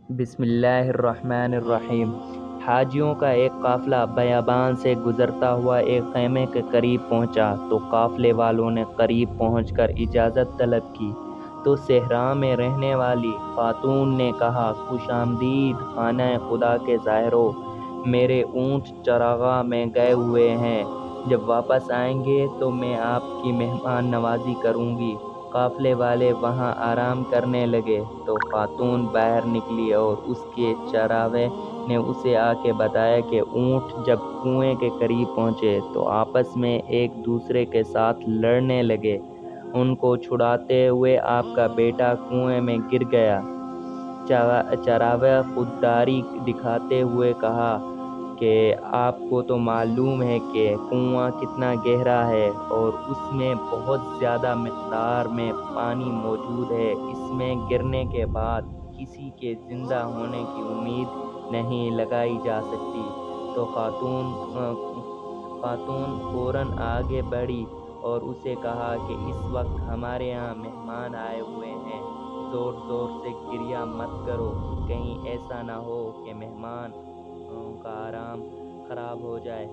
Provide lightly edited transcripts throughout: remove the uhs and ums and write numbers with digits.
بسم اللہ الرحمن الرحیم۔ حاجیوں کا ایک قافلہ بیابان سے گزرتا ہوا ایک خیمے کے قریب پہنچا تو قافلے والوں نے قریب پہنچ کر اجازت طلب کی تو صحرا میں رہنے والی خاتون نے کہا، خوش آمدید خانہ خدا کے ظاہرو، میرے اونٹ چراغاہ میں گئے ہوئے ہیں، جب واپس آئیں گے تو میں آپ کی مہمان نوازی کروں گی۔ قافلے والے وہاں آرام کرنے لگے تو خاتون باہر نکلی اور اس کے چراغے نے اسے آ کے بتایا کہ اونٹ جب کنویں کے قریب پہنچے تو آپس میں ایک دوسرے کے ساتھ لڑنے لگے۔ ان کو چھڑاتے ہوئے آپ کا بیٹا کنویں میں گر گیا۔ چراغے خودداری دکھاتے ہوئے کہا کہ آپ کو تو معلوم ہے کہ کنواں کتنا گہرا ہے اور اس میں بہت زیادہ مقدار میں پانی موجود ہے، اس میں گرنے کے بعد کسی کے زندہ ہونے کی امید نہیں لگائی جا سکتی۔ تو خاتون فوراً آگے بڑھی اور اسے کہا کہ اس وقت ہمارے یہاں مہمان آئے ہوئے ہیں، زور زور سے گریہ مت کرو، کہیں ایسا نہ ہو کہ مہمان کا آرام خراب ہو جائے،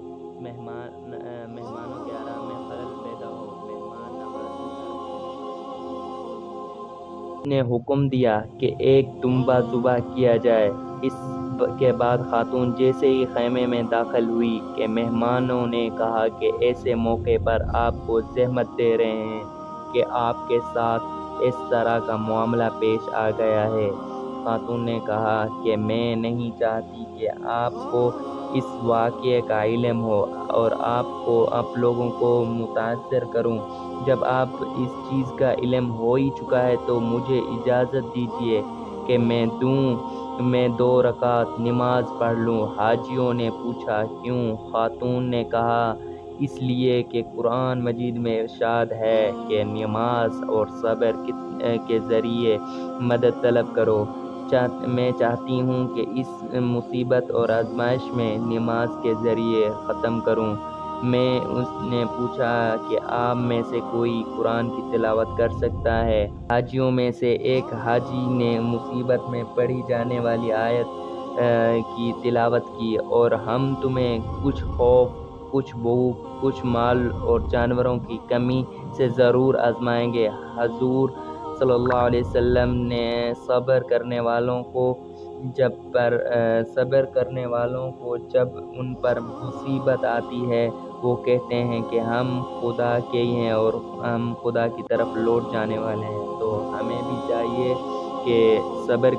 مہمانوں کے آرام میں خلل پیدا ہو۔ مہمان نوازی نے حکم دیا کہ ایک دمبہ ذبح کیا جائے۔ اس کے بعد خاتون جیسے ہی خیمے میں داخل ہوئی کہ مہمانوں نے کہا کہ ایسے موقع پر آپ کو زحمت دے رہے ہیں کہ آپ کے ساتھ اس طرح کا معاملہ پیش آ گیا ہے۔ خاتون نے کہا کہ میں نہیں چاہتی کہ آپ کو اس واقعے کا علم ہو اور آپ لوگوں کو متاثر کروں۔ جب آپ اس چیز کا علم ہو ہی چکا ہے تو مجھے اجازت دیجیے کہ میں 2 رکعت نماز پڑھ لوں۔ حاجیوں نے پوچھا، کیوں؟ خاتون نے کہا، اس لیے کہ قرآن مجید میں ارشاد ہے کہ نماز اور صبر کے ذریعے مدد طلب کرو۔ میں چاہتی ہوں کہ اس مصیبت اور آزمائش میں نماز کے ذریعے ختم کروں۔ اس نے پوچھا کہ آپ میں سے کوئی قرآن کی تلاوت کر سکتا ہے؟ حاجیوں میں سے ایک حاجی نے مصیبت میں پڑھی جانے والی آیت کی تلاوت کی، اور ہم تمہیں کچھ خوف، کچھ بھوک، کچھ مال اور جانوروں کی کمی سے ضرور آزمائیں گے۔ حضور صلی اللہ علیہ وسلم نے صبر کرنے والوں کو جب ان پر مصیبت آتی ہے وہ کہتے ہیں کہ ہم خدا کے ہی ہیں اور ہم خدا کی طرف لوٹ جانے والے ہیں۔ تو ہمیں بھی چاہیے کہ صبر